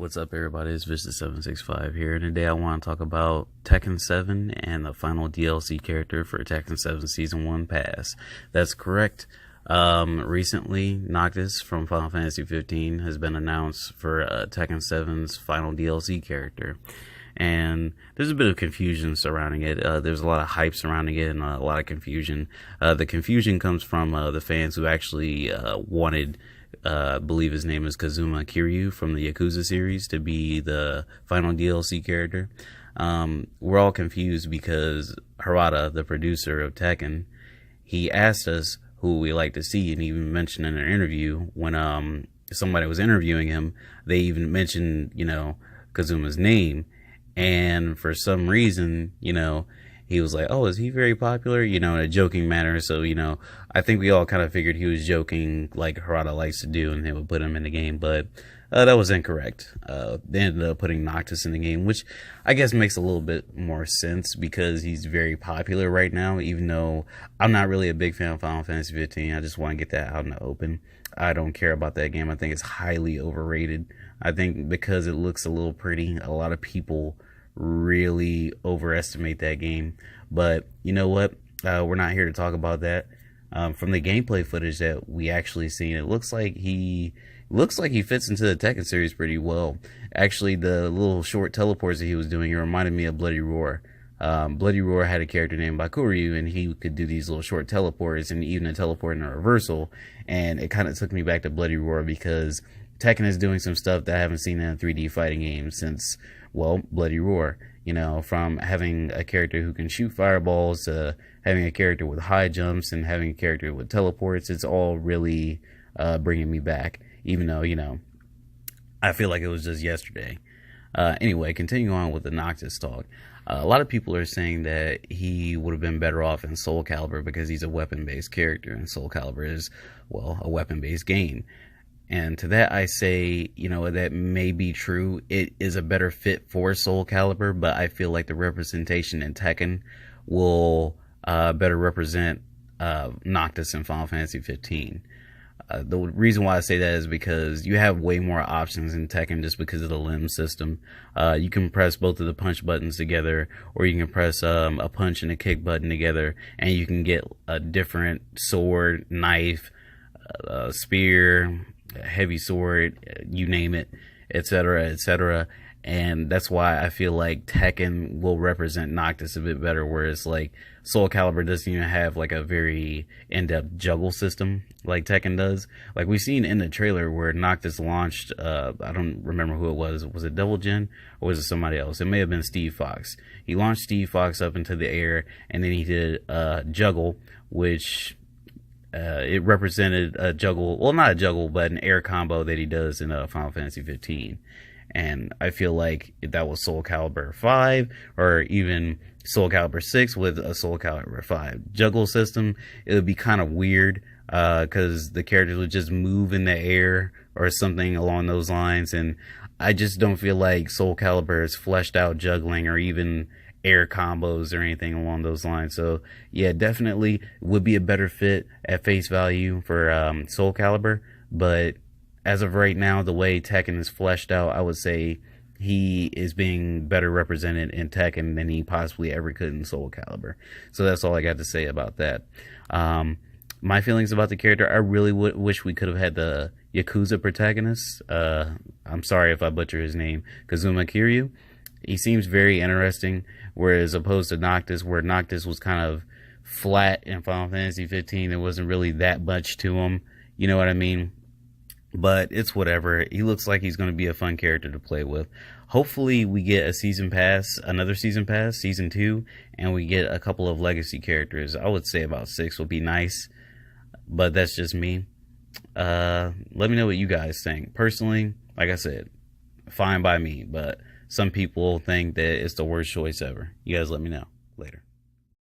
What's up, everybody? It's Vista765 here, and today I want to talk about Tekken 7 and the final DLC character for Tekken 7 Season 1 Pass. That's correct. Recently, Noctis from Final Fantasy 15 has been announced for Tekken 7's final DLC character. And there's a bit of confusion surrounding it. There's a lot of hype surrounding it and a lot of confusion. The confusion comes from the fans who actually wanted believe his name is Kazuma Kiryu from the Yakuza series to be the final DLC character. We're all confused because Harada, the producer of Tekken, he asked us who we like to see, and even mentioned in an interview when somebody was interviewing him, they even mentioned, Kazuma's name. And for some reason, he was like, oh, is he very popular? In a joking manner. So, I think we all kind of figured he was joking like Harada likes to do, and they would put him in the game. But that was incorrect. They ended up putting Noctis in the game, which I guess makes a little bit more sense because he's very popular right now, even though I'm not really a big fan of Final Fantasy 15. I just want to get that out in the open. I don't care about that game. I think it's highly overrated. I think because it looks a little pretty, a lot of people really overestimate that game. But you know what? We're not here to talk about that. From the gameplay footage that we actually seen, it looks like he fits into the Tekken series pretty well. Actually, the little short teleports that he was doing, it reminded me of Bloody Roar. Bloody Roar had a character named Bakuryu, and he could do these little short teleports and even a teleport and a reversal. And it kind of took me back to Bloody Roar because Tekken is doing some stuff that I haven't seen in a 3D fighting game since, well, Bloody Roar. From having a character who can shoot fireballs to having a character with high jumps and having a character with teleports. It's all really bringing me back, even though, I feel like it was just yesterday. Anyway, continuing on with the Noctis talk. A lot of people are saying that he would have been better off in Soul Calibur because he's a weapon-based character, and Soul Calibur is, well, a weapon-based game. And to that I say, that may be true. It is a better fit for Soul Calibur, but I feel like the representation in Tekken will better represent Noctis in Final Fantasy 15. The reason why I say that is because you have way more options in Tekken just because of the limb system. You can press both of the punch buttons together, or you can press a punch and a kick button together, and you can get a different sword, knife, spear, heavy sword, you name it, etc., etc. And that's why I feel like Tekken will represent Noctis a bit better, whereas like Soul Calibur doesn't even have like a very in-depth juggle system like Tekken does. Like we've seen in the trailer where Noctis launched, I don't remember who it was. Was it Double Gen or was it somebody else? It may have been Steve Fox. He launched Steve Fox up into the air, and then he did juggle, which it represented a juggle, well, not a juggle, but an air combo that he does in Final Fantasy 15. And I feel like if that was Soul Calibur 5 or even Soul Calibur 6 with a Soul Calibur 5 juggle system, it would be kind of weird because the characters would just move in the air or something along those lines. And I just don't feel like Soul Calibur is fleshed out juggling or even air combos or anything along those lines. So yeah, definitely would be a better fit at face value for Soul Calibur, but as of right now, the way Tekken is fleshed out, I would say he is being better represented in Tekken than he possibly ever could in Soul Calibur. So that's all I got to say about that. My feelings about the character, I really wish we could have had the Yakuza protagonist. I'm sorry if I butcher his name, Kazuma Kiryu. He seems very interesting, whereas opposed to Noctis, where Noctis was kind of flat in Final Fantasy 15. There wasn't really that much to him. You know what I mean? But it's whatever. He looks like he's going to be a fun character to play with. Hopefully we get a season pass, another season pass, season 2, and we get a couple of legacy characters. I would say about 6 would be nice, but that's just me. Let me know what you guys think. Personally, like I said, fine by me, but some people think that it's the worst choice ever. You guys let me know. Later.